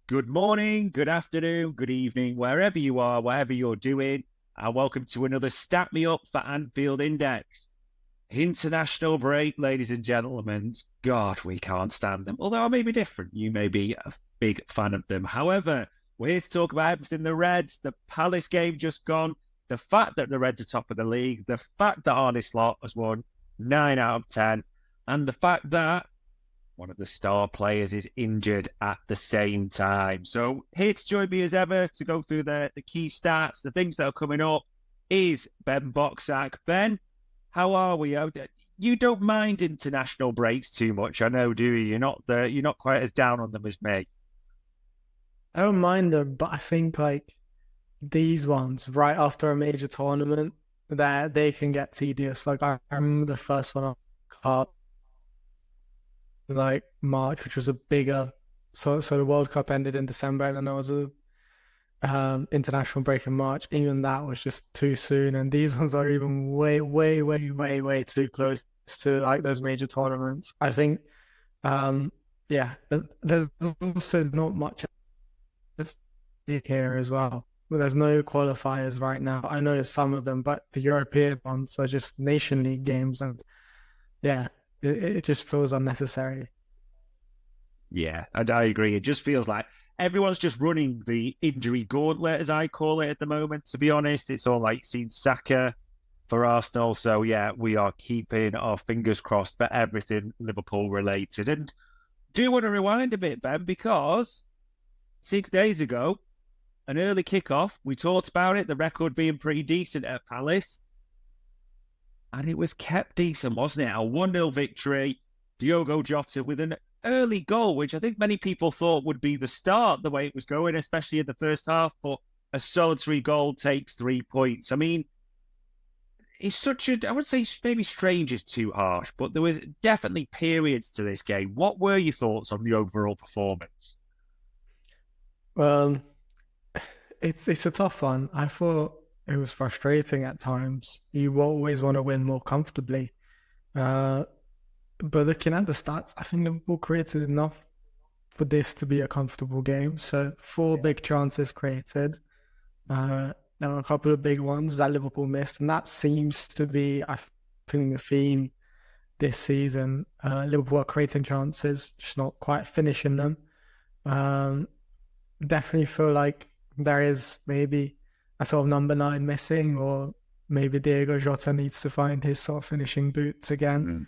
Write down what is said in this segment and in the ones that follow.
Good morning, good afternoon, good evening, wherever you are, whatever you're doing, and welcome to another Stat Me Up for Anfield Index. International break, ladies and gentlemen. God, we can't stand them. Although I may be different. You may be a big fan of them. However, we're here to talk about everything the Reds, the Palace game just gone, the fact that the Reds are top of the league, the fact that Arne Slot has won 9 out of 10, and the fact that one of the star players is injured at the same time. So here to join me as ever to go through the key stats, the things that are coming up, is Ben Bocsak. Ben, how are we? You don't mind international breaks too much, I know, do you? You're not quite as down on them as me. I don't mind them, but I think these ones right after a major tournament, that they can get tedious. Like I remember the first one I caught March, which was a bigger. So the World Cup ended in December, and then there was a international break in March. Even that was just too soon, and these ones are even way too close to those major tournaments. I think, yeah, there's also not much here as well. But there's no qualifiers right now. I know some of them, but the European ones are just Nation League games, and yeah, it just feels unnecessary. Yeah, and I agree. It just feels like everyone's just running the injury gauntlet, as I call it at the moment, to be honest. It's all like seen Saka for Arsenal. So, yeah, we are keeping our fingers crossed for everything Liverpool related. And do you want to rewind a bit, Ben? Because 6 days ago, an early kickoff, we talked about it, the record being pretty decent at Palace. And it was kept decent, wasn't it? A 1-0 victory. Diogo Jota with an early goal, which I think many people thought would be the start, the way it was going, especially in the first half. But a solitary goal takes 3 points. I mean, it's such a, I would say maybe strange is too harsh, but there was definitely periods to this game. What were your thoughts on the overall performance? Um, it's a tough one. I thought it was frustrating at times. You always want to win more comfortably. But looking at the stats, I think Liverpool created enough for this to be a comfortable game. So four big chances created. There were a couple of big ones that Liverpool missed, and that seems to be, I think, the theme this season. Liverpool are creating chances, just not quite finishing them. Definitely feel like there is maybe a sort of number 9 missing, or maybe Diego Jota needs to find his sort of finishing boots again.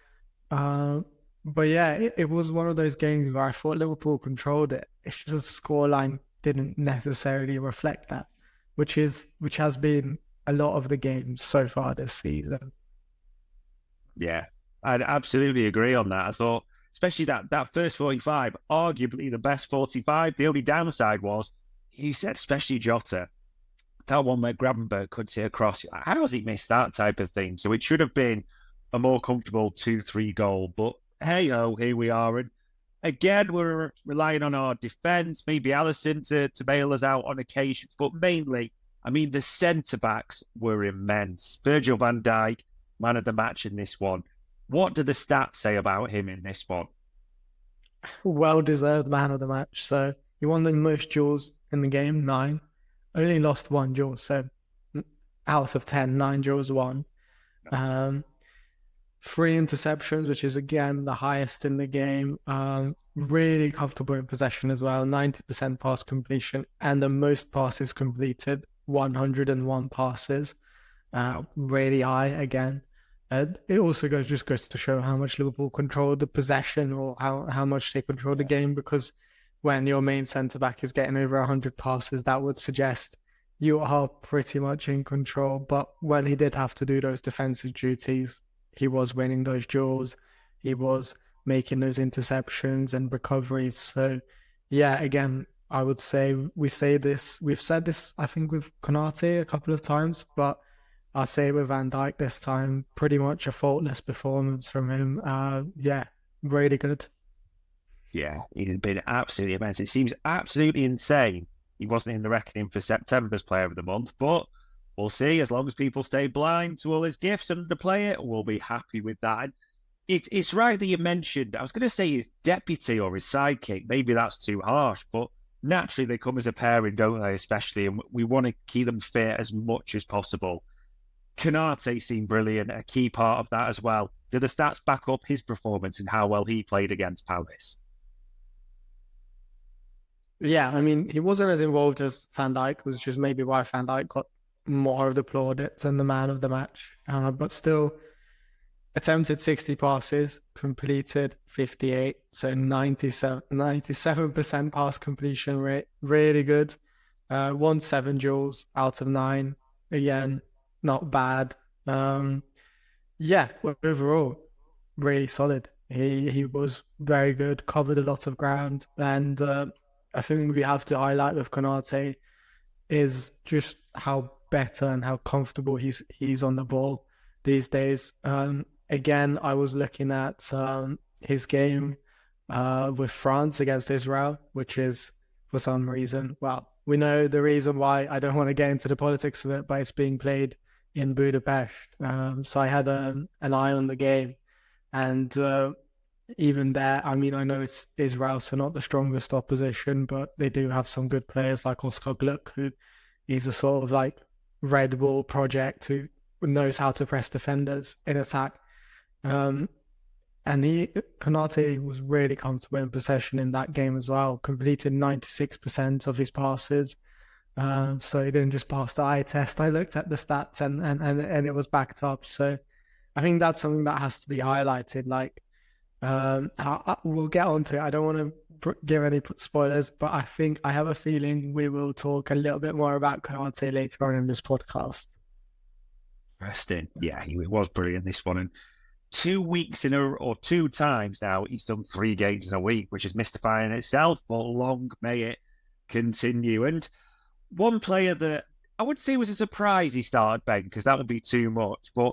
But yeah, it was one of those games where I thought Liverpool controlled it. It's just the scoreline didn't necessarily reflect that, which has been a lot of the games so far this season. Yeah, I'd absolutely agree on that. I thought, especially that first 45, arguably the best 45. The only downside was, you said, especially Jota, that one where Gravenberg could see across. How has he missed that type of thing? So it should have been a more comfortable 2-3 goal. But hey-ho, here we are. And again, we're relying on our defence, maybe Alisson to bail us out on occasions. But mainly, I mean, the centre-backs were immense. Virgil van Dijk, man of the match in this one. What do the stats say about him in this one? Well-deserved man of the match. So he won the most duels in the game, 9. Only lost 1 duel, so out of 10, 9 duels won. Nice. 3 interceptions, which is again the highest in the game. Really comfortable in possession as well. 90% pass completion, and the most passes completed, 101 passes. Really high again. It also goes to show how much Liverpool controlled the possession, or how much they control the game, because when your main centre-back is getting over 100 passes, that would suggest you are pretty much in control. But when he did have to do those defensive duties, he was winning those duels. He was making those interceptions and recoveries. So, yeah, again, I would say we've said this, I think, with Konate a couple of times, but I'll say with Van Dijk this time, pretty much a faultless performance from him. Yeah, really good. Yeah, he's been absolutely immense. It seems absolutely insane he wasn't in the reckoning for September's Player of the Month, but we'll see. As long as people stay blind to all his gifts and underplay it, we'll be happy with that. It's right that you mentioned, I was going to say his deputy or his sidekick. Maybe that's too harsh, but naturally they come as a pairing, don't they? Especially, and we want to keep them fit as much as possible. Konate seemed brilliant, a key part of that as well. Do the stats back up his performance and how well he played against Palace? Yeah, I mean, he wasn't as involved as Van Dijk, which is maybe why Van Dijk got more of the plaudits and the man of the match. But still, attempted 60 passes, completed 58, so 97% pass completion rate, really good. Won 7 duels out of 9. Again, not bad. Yeah, overall, really solid. He was very good, covered a lot of ground, and I think we have to highlight with Konate is just how better and how comfortable he's on the ball these days. Again, I was looking at his game with France against Israel, which is for some reason, well, we know the reason why. I don't want to get into the politics of it, but it's being played in Budapest. So I had an eye on the game, and even there, I mean, I know it's Israel, so not the strongest opposition, but they do have some good players like Oscar Gluck, who is a sort of like Red Bull project who knows how to press defenders in attack. And Konate was really comfortable in possession in that game as well, completed 96% of his passes. So he didn't just pass the eye test. I looked at the stats and it was backed up. So I think that's something that has to be highlighted. Like, we'll get onto it. I don't want to give any spoilers, but I have a feeling we will talk a little bit more about Konate later on in this podcast. Interesting. Yeah, it was brilliant, this one. And 2 weeks or 2 times now, he's done 3 games in a week, which is mystifying in itself, but long may it continue. And one player that I would say was a surprise he started, Ben, because that would be too much, but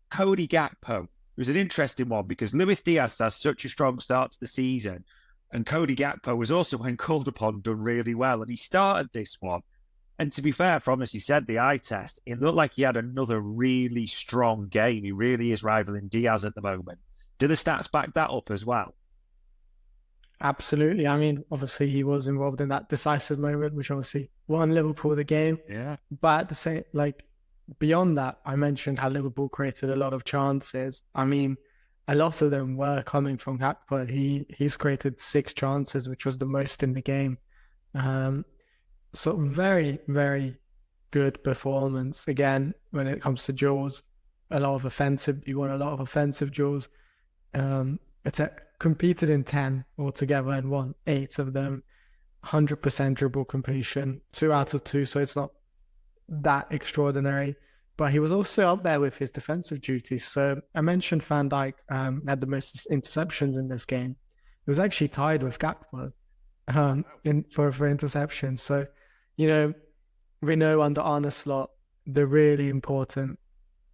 Cody Gakpo. It was an interesting one because Luis Diaz has such a strong start to the season, and Cody Gakpo was also, when called upon, done really well, and he started this one. And to be fair, from as you said, the eye test, it looked like he had another really strong game. He really is rivaling Diaz at the moment. Do the stats back that up as well? Absolutely. I mean, obviously he was involved in that decisive moment, which obviously won Liverpool the game. Yeah. But at the same, like, beyond that, I mentioned how Liverpool created a lot of chances. I mean, a lot of them were coming from Gakpo. He's created 6 chances, which was the most in the game. So very, very good performance. Again, when it comes to duels, he won a lot of offensive duels. Competed in 10 altogether and won 8 of them. 100% dribble completion, 2 out of 2, so it's not that extraordinary. But he was also up there with his defensive duties. So I mentioned Van Dijk had the most interceptions in this game. He was actually tied with Gakpo for interceptions. So, you know, we know under Arne Slot, the really important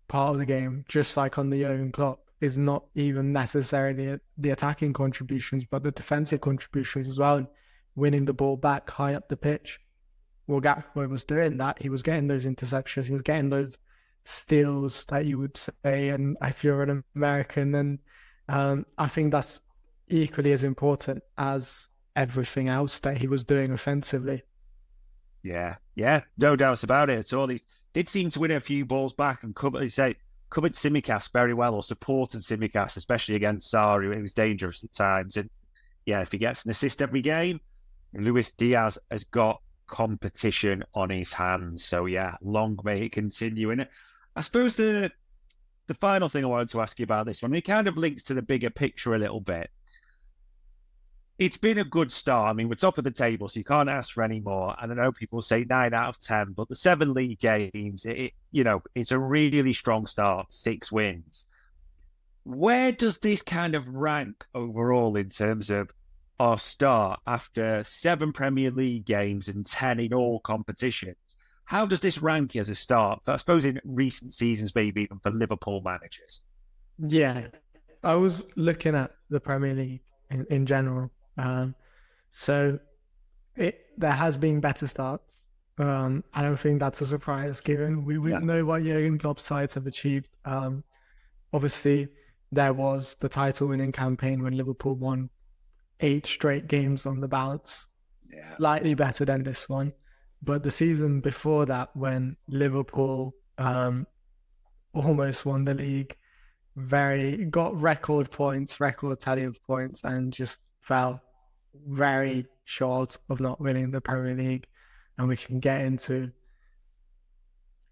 part of the game, just like on the Jurgen Klopp, is not even necessarily the attacking contributions, but the defensive contributions as well, and winning the ball back high up the pitch. Well, Gakpo was doing that. He was getting those interceptions. He was getting those steals that you would say, and if you're an American, and I think that's equally as important as everything else that he was doing offensively. Yeah, no doubts about it at all. He did seem to win a few balls back and covered Tsimikas very well, or supported Tsimikas, especially against Sarri. It was dangerous at times. And yeah, if he gets an assist every game, Luis Diaz has got competition on his hands. So yeah, long may it continue. And I suppose the final thing I wanted to ask you about this one, it kind of links to the bigger picture a little bit. It's been a good start. I mean, we're top of the table, so you can't ask for any more. And I know people say 9 out of 10, but the 7 league games, it's a really strong start, 6 wins. Where does this kind of rank overall in terms of our start after 7 Premier League games and 10 in all competitions? How does this rank as a start, I suppose, in recent seasons, maybe even for Liverpool managers? Yeah, I was looking at the Premier League in general. So there has been better starts. I don't think that's a surprise, given we know what Jurgen Klopp's sides have achieved. Obviously, there was the title-winning campaign when Liverpool won 8 straight games on the bounce. slightly better than this one. But the season before that, when Liverpool almost won the league, got record points, record tally of points, and just fell very short of not winning the Premier League. And we can get into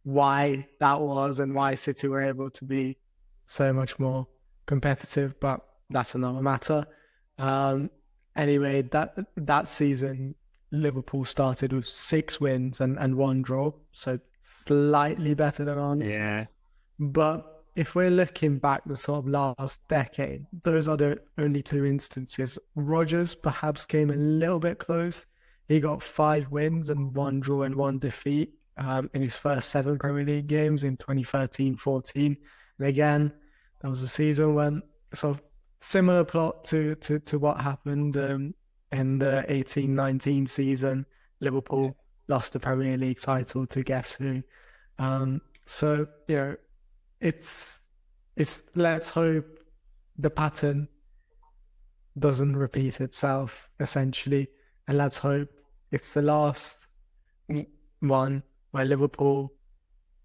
why that was and why City were able to be so much more competitive, but that's another matter. Anyway, that season, Liverpool started with 6 wins and 1 draw, so slightly better than ours. Yeah. But if we're looking back the sort of last decade, those are the only 2 instances. Rodgers perhaps came a little bit close. He got 5 wins and 1 draw and 1 defeat in his first 7 Premier League games in 2013-14. And again, that was a season when sort of similar plot to what happened in the 18-19 season. Liverpool lost the Premier League title to guess who. So, it's let's hope the pattern doesn't repeat itself, essentially. And let's hope it's the last one where Liverpool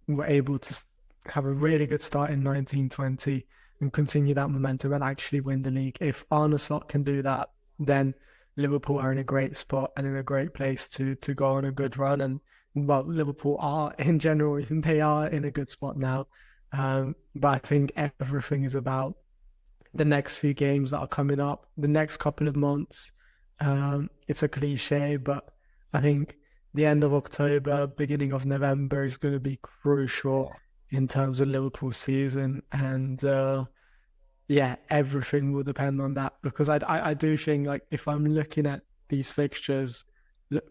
were able to have a really good start in 1920 and continue that momentum and actually win the league. If Arne Slot can do that, then Liverpool are in a great spot and in a great place to go on a good run. And well, Liverpool are in general, they are in a good spot now. But I think everything is about the next few games that are coming up, the next couple of months. It's a cliche, but I think the end of October, beginning of November is going to be crucial in terms of Liverpool season. And everything will depend on that, because I do think, like, if I'm looking at these fixtures,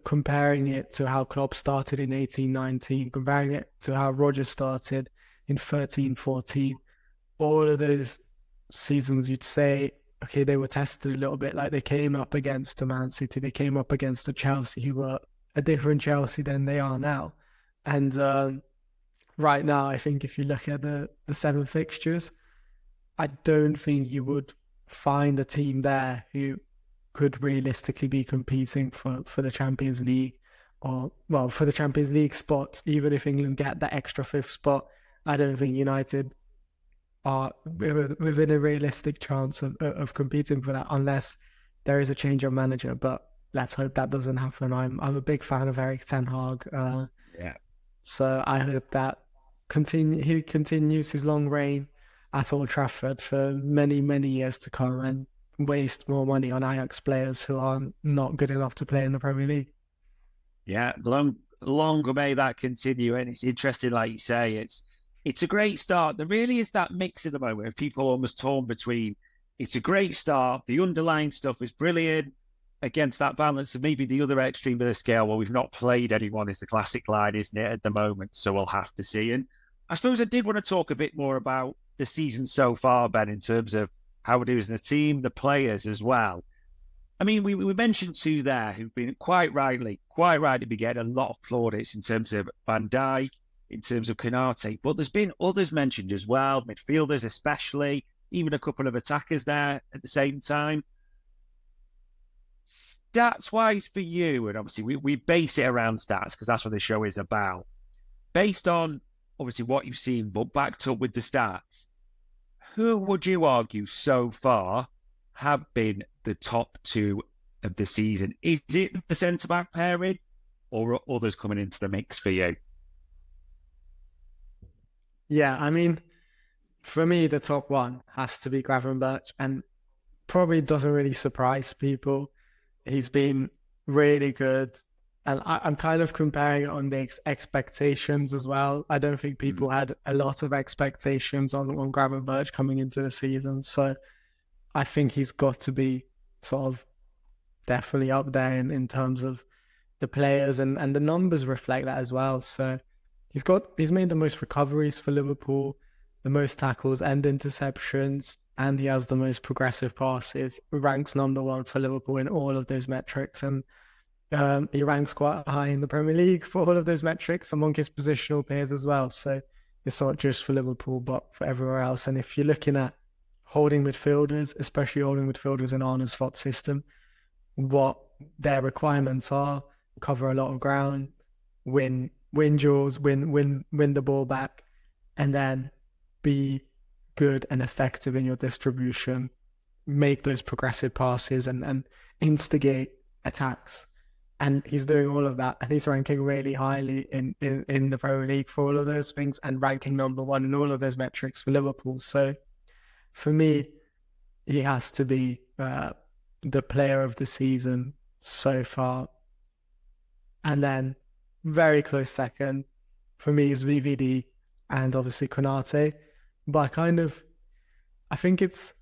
comparing it to how Klopp started in 18-19, comparing it to how Rodgers started in 13-14, all of those seasons, you'd say, okay, they were tested a little bit. Like, they came up against the Man City, they came up against the Chelsea, who were a different Chelsea than they are now. And right now, I think if you look at the 7 fixtures, I don't think you would find a team there who could realistically be competing for the Champions League, or, well, for the Champions League spots. Even if England get that extra 5th spot, I don't think United are within a realistic chance of competing for that, unless there is a change of manager. But let's hope that doesn't happen. I'm a big fan of Erik ten Hag. So I hope that he continues his long reign at Old Trafford for many, many years to come, and waste more money on Ajax players who are not good enough to play in the Premier League. Yeah, longer may that continue. And it's interesting, like you say, it's a great start. There really is that mix at the moment of people almost torn between, it's a great start, the underlying stuff is brilliant, against that balance of maybe the other extreme of the scale, well, we've not played anyone, is the classic line, isn't it, at the moment? So we'll have to see. And I suppose I did want to talk a bit more about the season so far, Ben, in terms of how we're doing as a team, the players as well. I mean, we mentioned 2 there who've been quite rightly be getting a lot of plaudits in terms of Van Dijk, in terms of Konate, but there's been others mentioned as well, midfielders especially, even a couple of attackers there at the same time. Stats-wise for you, and obviously we base it around stats because that's what the show is about. Based on, obviously, what you've seen, but backed up with the stats, who would you argue so far have been the top 2 of the season? Is it the centre-back pairing, or are others coming into the mix for you? Yeah, I mean, for me, the top 1 has to be Gravenberch, and probably doesn't really surprise people. He's been really good, and I'm kind of comparing it on the expectations as well. I don't think people had a lot of expectations on Gravenberch coming into the season, so I think he's got to be sort of definitely up there in terms of the players, and the numbers reflect that as well. So he's made the most recoveries for Liverpool, the most tackles and interceptions, and he has the most progressive passes. He ranks number 1 for Liverpool in all of those metrics, and he ranks quite high in the Premier League for all of those metrics among his positional players as well. So it's not just for Liverpool, but for everywhere else. And if you're looking at holding midfielders, especially holding midfielders in Arne Slot's system, what their requirements are cover a lot of ground, win duels, win the ball back, and then be good and effective in your distribution, make those progressive passes and instigate attacks. And he's doing all of that, and he's ranking really highly in the Premier League for all of those things, and ranking number 1 in all of those metrics for Liverpool. So for me, he has to be the player of the season so far. And then very close second for me is VVD and obviously Konate. But I think it's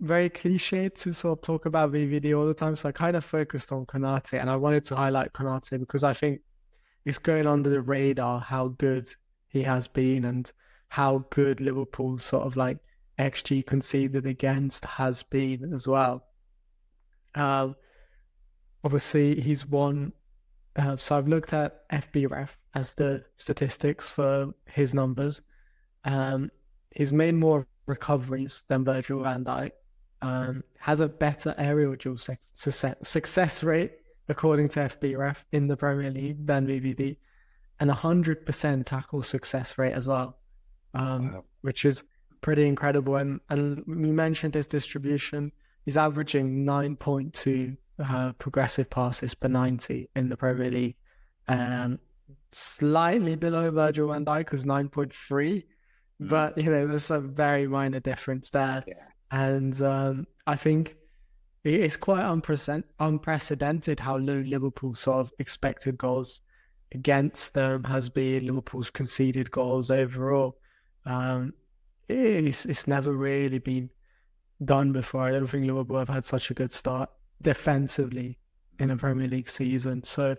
very cliche to sort of talk about VVD all the time. So I kind of focused on Konate, and I wanted to highlight Konate because I think it's going under the radar how good he has been and how good Liverpool's sort of like XG conceded against has been as well. Obviously, he's won. So I've looked at FBref as the statistics for his numbers. He's made more recoveries than Virgil Van Dijk. Has a better aerial duel success rate, according to FBref, in the Premier League than VVD, and 100% tackle success rate as well, which is pretty incredible. And we mentioned his distribution. He's averaging 9.2 progressive passes per 90 in the Premier League. Slightly below Virgil van Dijk, who's 9.3, but there's a very minor difference there. Yeah. And I think it's quite unprecedented how low Liverpool's sort of expected goals against them has been. Liverpool's conceded goals overall. It's never really been done before. I don't think Liverpool have had such a good start defensively in a Premier League season. So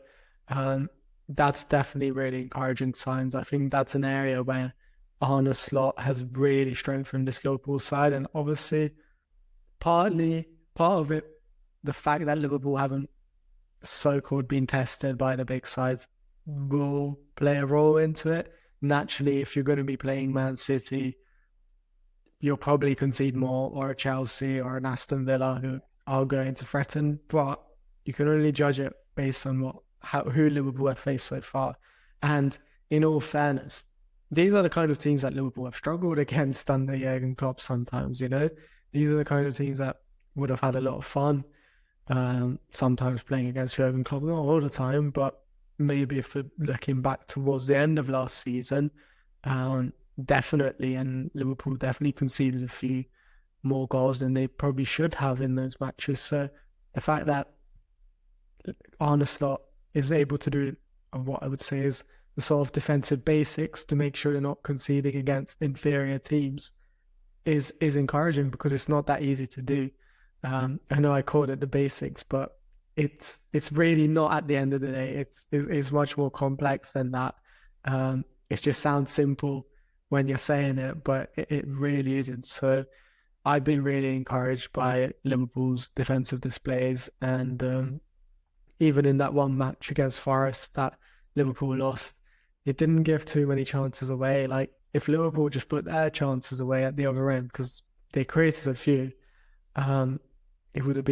that's definitely really encouraging signs. I think that's an area where Arne Slot has really strengthened this Liverpool side, and obviously part of it, the fact that Liverpool haven't so-called been tested by the big sides will play a role into it. Naturally, if you're going to be playing Man City, you'll probably concede more, or a Chelsea or an Aston Villa who are going to threaten, but you can only judge it based on who Liverpool have faced so far. And in all fairness, these are the kind of teams that Liverpool have struggled against under Jurgen Klopp sometimes, These are the kind of teams that would have had a lot of fun sometimes playing against Jurgen Klopp, not all the time, but maybe if we're looking back towards the end of last season, definitely, and Liverpool definitely conceded a few more goals than they probably should have in those matches. So the fact that Arne Slot is able to do what I would say is the sort of defensive basics to make sure they're not conceding against inferior teams is encouraging, because it's not that easy to do. I know I called it the basics, but it's really not at the end of the day. It's much more complex than that. It just sounds simple when you're saying it, but it really isn't. So I've been really encouraged by Liverpool's defensive displays, and even in that one match against Forest that Liverpool lost, it didn't give too many chances away. Like, if Liverpool just put their chances away at the other end, because they created a few, it would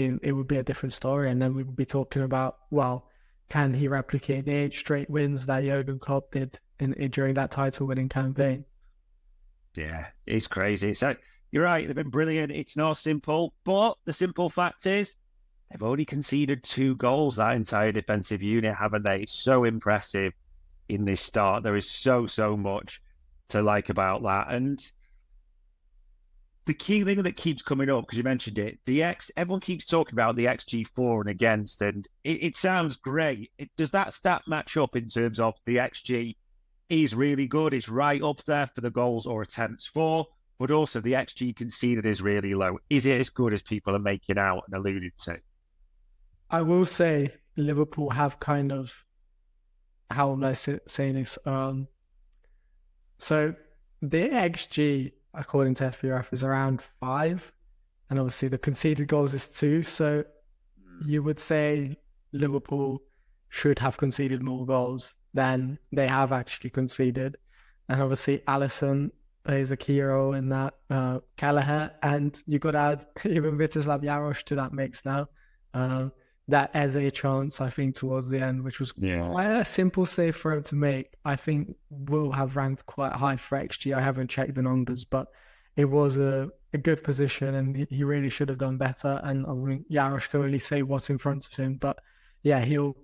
be a different story, and then we would be talking about, well, can he replicate the 8 straight wins that Jurgen Klopp did during that title-winning campaign? Yeah, it's crazy. So you're right, they've been brilliant. It's not simple, but the simple fact is they've only conceded 2 goals, that entire defensive unit, haven't they? It's so impressive in this start. There is so much to like about that. And the key thing that keeps coming up, because you mentioned it, everyone keeps talking about the XG for and against, and it sounds great. Does that stat match up in terms of the XG is really good? It's right up there for the goals or attempts for, but also the XG conceded is really low. Is it as good as people are making out and alluded to? I will say Liverpool have kind of, how am I saying this? So the XG, according to FBref, is around 5, and obviously the conceded goals is 2. So you would say Liverpool should have conceded more goals than they have actually conceded, and obviously Alisson plays a key role in that. Kelleher, and you got to add even Vítězslav Jaroš to that mix now. that Eze chance, I think, towards the end, which was quite a simple save for him to make, I think will have ranked quite high for XG. I haven't checked the numbers, but it was a good position, and he really should have done better. And I mean, Jarosz can only say what's in front of him, but yeah, he'll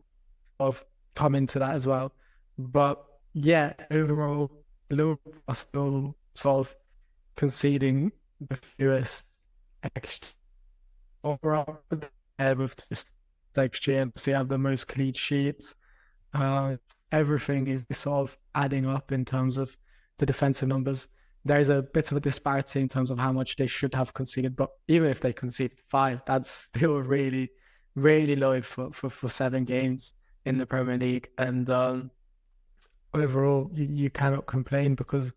sort of come into that as well. But yeah, overall, Liverpool are still sort of conceding the fewest XG overall, with just XG, and they have the most clean sheets. Everything is sort of adding up in terms of the defensive numbers. There is a bit of a disparity in terms of how much they should have conceded, but even if they concede 5, that's still really, really low for 7 games in the Premier League. And overall, you cannot complain, because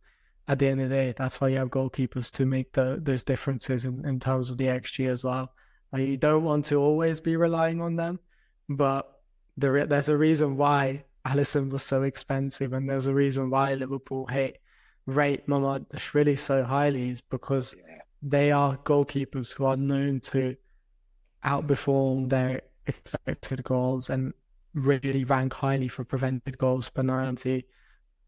at the end of the day, that's why you have goalkeepers, to make those differences in terms of the XG as well. You don't want to always be relying on them, but there's a reason why Alisson was so expensive, and there's a reason why Liverpool rate Mamardashvili so highly, is because they are goalkeepers who are known to outperform their expected goals and really rank highly for prevented goals per 90.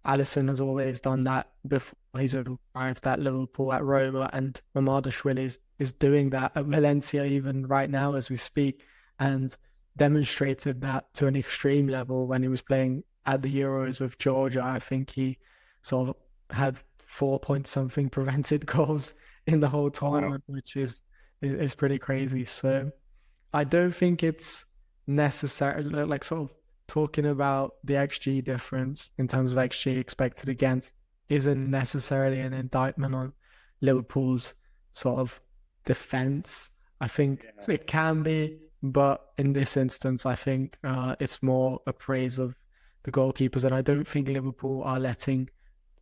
Alisson has always done that before he's arrived at Liverpool, at Roma, and Mamardashvili is doing that at Valencia even right now as we speak, and demonstrated that to an extreme level when he was playing at the Euros with Georgia. I think he sort of had 4-point-something prevented goals in the whole tournament, which is pretty crazy. So I don't think it's necessary, like sort of talking about the XG difference in terms of XG expected against isn't necessarily an indictment on Liverpool's sort of defense. I think it can be, but in this instance, I think it's more a praise of the goalkeepers, and I don't think Liverpool are letting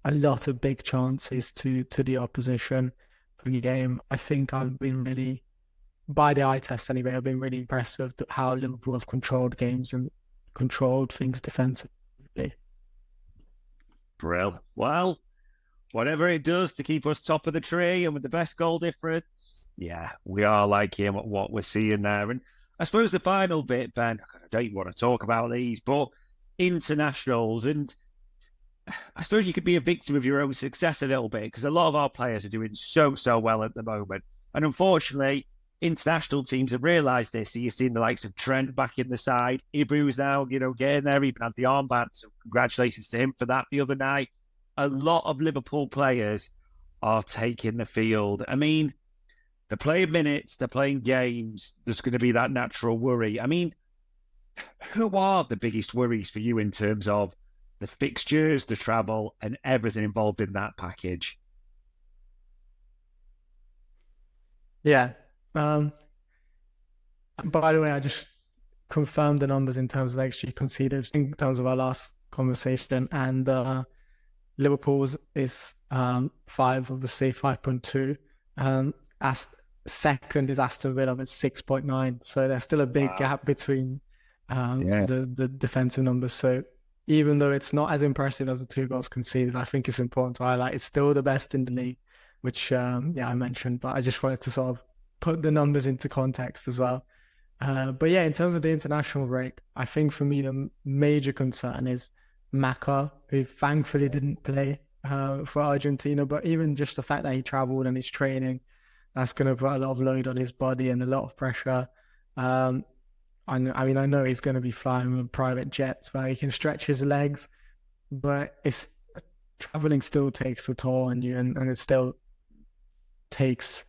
a lot of big chances to the opposition for the game. I think I've been really, by the eye test anyway, I've been really impressed with how Liverpool have controlled games and controlled things defensively. Brill. Well, whatever it does to keep us top of the tree and with the best goal difference, yeah, we are liking what we're seeing there. And I suppose the final bit, Ben, I don't even want to talk about these, but internationals. And I suppose you could be a victim of your own success a little bit, because a lot of our players are doing so well at the moment. And unfortunately, international teams have realised this. So you're seeing the likes of Trent back in the side. Ibu's now, getting there. Even had the armband. So congratulations to him for that the other night. A lot of Liverpool players are taking the field. I mean, they're playing minutes, they're playing games. There's going to be that natural worry. I mean, who are the biggest worries for you in terms of the fixtures, the travel, and everything involved in that package? Yeah. By the way, I just confirmed the numbers in terms of XG conceded in terms of our last conversation, and Liverpool's is 5, obviously 5.2. Second is Aston Villa with 6.9. So there's still a big gap between the defensive numbers. So even though it's not as impressive as the 2 goals conceded, I think it's important to highlight it's still the best in the league, which I mentioned, but I just wanted to sort of put the numbers into context as well. But yeah, in terms of the international break, I think for me the major concern is Maka, who thankfully didn't play for Argentina, but even just the fact that he travelled and he's training, that's going to put a lot of load on his body and a lot of pressure. I know he's going to be flying with private jets where he can stretch his legs, but travelling still takes a toll on you, and it still takes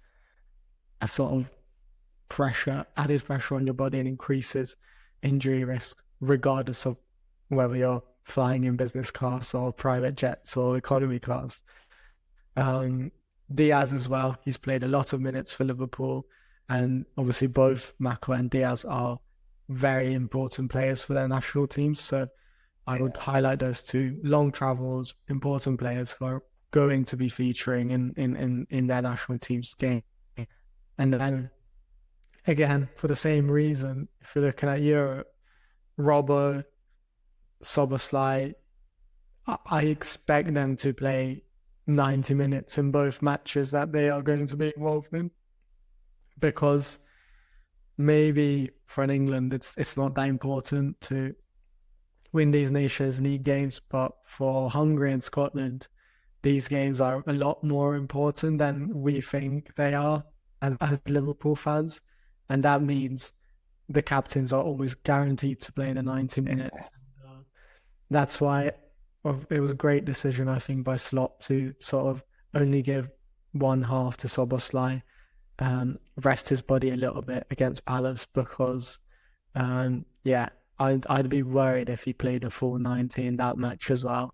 a sort of added pressure on your body, and increases injury risk regardless of whether you're flying in business class or private jets or economy class. Diaz as well, he's played a lot of minutes for Liverpool, and obviously both Mako and Diaz are very important players for their national teams, so I would highlight those 2 long travels, important players who are going to be featuring in their national team's game. And then again, for the same reason, if you're looking at Europe, Robbo, Szoboszlai, I expect them to play 90 minutes in both matches that they are going to be involved in, because maybe for England, it's not that important to win these Nations League games, but for Hungary and Scotland, these games are a lot more important than we think they are as Liverpool fans. And that means the captains are always guaranteed to play in the 90 minutes. That's why it was a great decision, I think, by Slot to sort of only give one half to Szoboszlai, rest his body a little bit against Palace, because, I'd be worried if he played a full 90 in that match as well.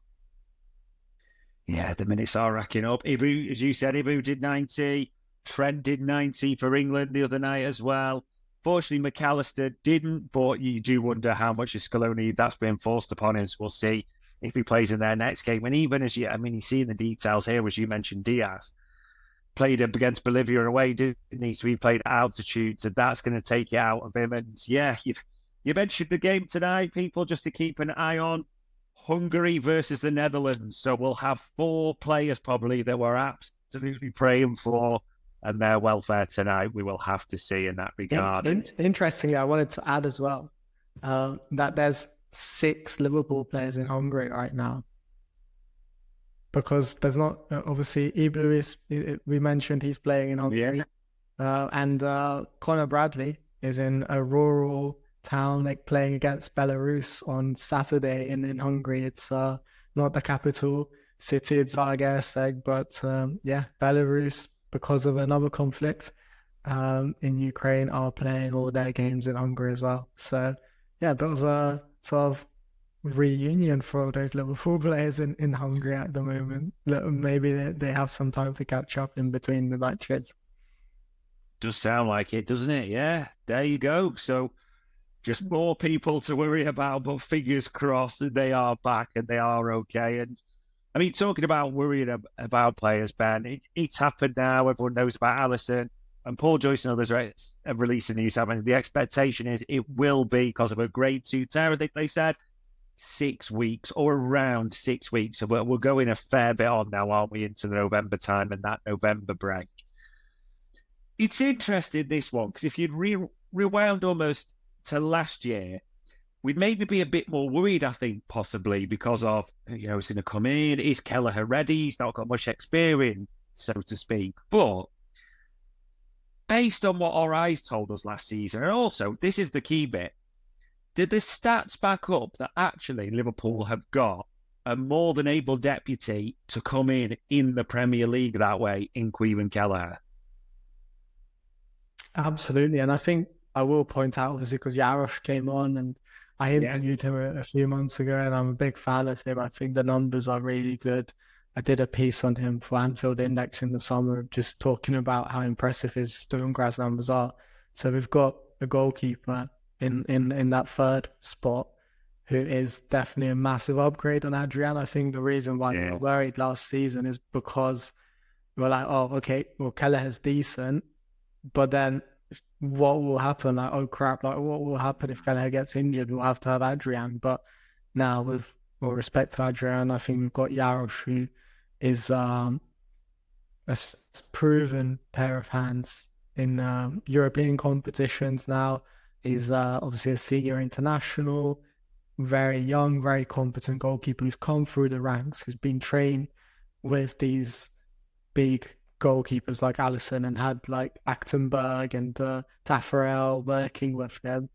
Yeah, the minutes are racking up. Ibu, as you said, Ibu did 90. Trent did 90 for England the other night as well. Fortunately, McAllister didn't, but you do wonder how much of Scaloni that's been forced upon him. So we'll see if he plays in their next game. And even as you see in the details here, as you mentioned, Diaz played against Bolivia away, didn't he? So he played at altitude, so that's going to take it out of him. And yeah, you mentioned the game tonight, people, just to keep an eye on. Hungary versus the Netherlands. So we'll have 4 players probably that we're absolutely praying for, and their welfare tonight we will have to see in that regard. Interestingly, I wanted to add as well that there's 6 Liverpool players in Hungary right now, because there's not obviously Ibu we mentioned he's playing in Hungary, and Conor Bradley is in a rural town, like playing against Belarus on Saturday in Hungary. It's not the capital city, it's Záhřeb, but Belarus, because of another conflict in Ukraine, are playing all their games in Hungary as well. So yeah, a bit of a sort of reunion for those Liverpool players in Hungary at the moment. Maybe they have some time to catch up in between the matches. Does sound like it, doesn't it? Yeah, there you go. So just more people to worry about, but fingers crossed that they are back and they are okay. And I mean, talking about worrying about players, Ben, it's happened now. Everyone knows about Alisson, and Paul Joyce and others have released the news. The expectation is it will be, because of a grade 2 tear, I think they said, 6 weeks or around 6 weeks. So we're going a fair bit on now, aren't we, into the November time and that November break. It's interesting, this one, because if you'd rewound almost to last year, we'd maybe be a bit more worried, I think, possibly because of, it's going to come in. Is Kelleher ready? He's not got much experience, so to speak. But based on what our eyes told us last season, and also, this is the key bit, did the stats back up that actually Liverpool have got a more than able deputy to come in the Premier League that way in Caoimhin Kelleher? Absolutely. And I think I will point out, obviously, because Jarosz came on and I interviewed him a few months ago, and I'm a big fan of him. I think the numbers are really good. I did a piece on him for Anfield Index in the summer, just talking about how impressive his Sturmgras numbers are. So we've got a goalkeeper in that third spot who is definitely a massive upgrade on Adrian. I think the reason why we were worried last season is because we're like, oh, okay, well, Kelleher's decent, but then what will happen? Like, oh crap, like what will happen if Kelleher gets injured? We'll have to have Adrian. But now, with all respect to Adrian, I think we've got Jarosz, who is a proven pair of hands in European competitions now. He's obviously a senior international, very young, very competent goalkeeper who's come through the ranks, who's been trained with these big goalkeepers like Alisson and had like Achtenberg and Taffarel working with them.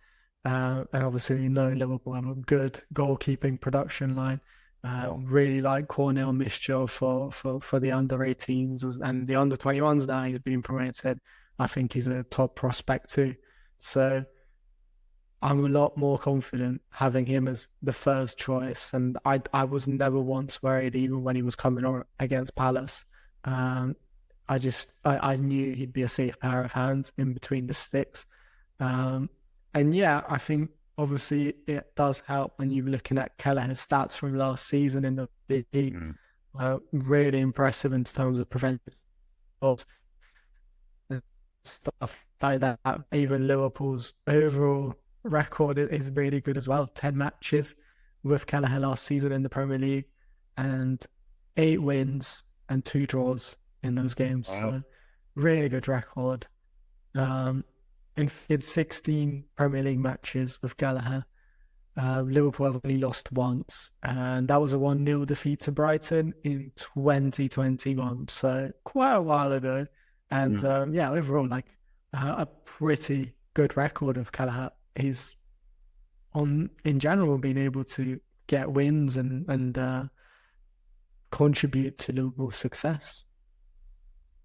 And obviously, Liverpool have a good goalkeeping production line. Really like Cornel Mischo for the under-18s and the under-21s now. He's been promoted. I think he's a top prospect too. So I'm a lot more confident having him as the first choice. And I was never once worried, even when he was coming on against Palace. I knew he'd be a safe pair of hands in between the sticks. And yeah, I think obviously it does help when you're looking at Kelleher's stats from last season in the league. Really impressive in terms of preventive goals and stuff like that. Even Liverpool's overall record is really good as well. 10 matches with Kelleher last season in the Premier League and 8 wins and 2 draws in those games. Wow. So really good record. he had 16 Premier League matches with Kelleher. Liverpool have only lost once, and that was a 1-0 defeat to Brighton in 2021, so quite a while ago. And overall, like a pretty good record of Kelleher. He's in general been able to get wins and contribute to Liverpool's success.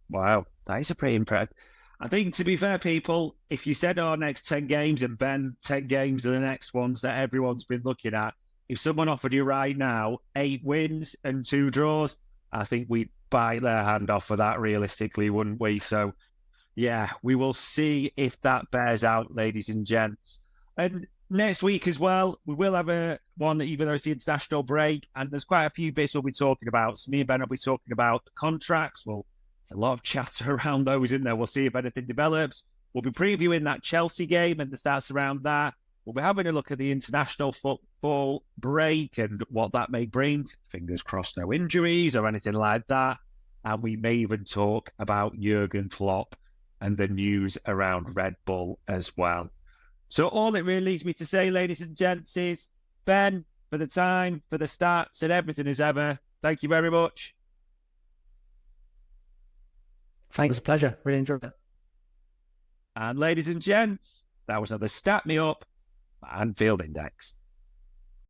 Wow, that is a pretty impressive. I think, to be fair, people, if you said our next 10 games and Ben, 10 games are the next ones that everyone's been looking at, if someone offered you right now 8 wins and 2 draws, I think we'd bite their hand off for that realistically, wouldn't we? So, yeah, we will see if that bears out, ladies and gents. And next week as well, we will have one, even though it's the international break, and there's quite a few bits we'll be talking about. So me and Ben will be talking about the contracts. Well, a lot of chatter around those in there. We'll see if anything develops. We'll be previewing that Chelsea game and the stats around that. We'll be having a look at the international football break and what that may bring. Fingers crossed, no injuries or anything like that. And we may even talk about Jurgen Klopp and the news around Red Bull as well. So all it really leaves me to say, ladies and gents, is Ben, for the time, for the stats and everything as ever, thank you very much. Thanks, it was a pleasure. Really enjoyed it. And ladies and gents, that was another Stat Me Up Anfield Index.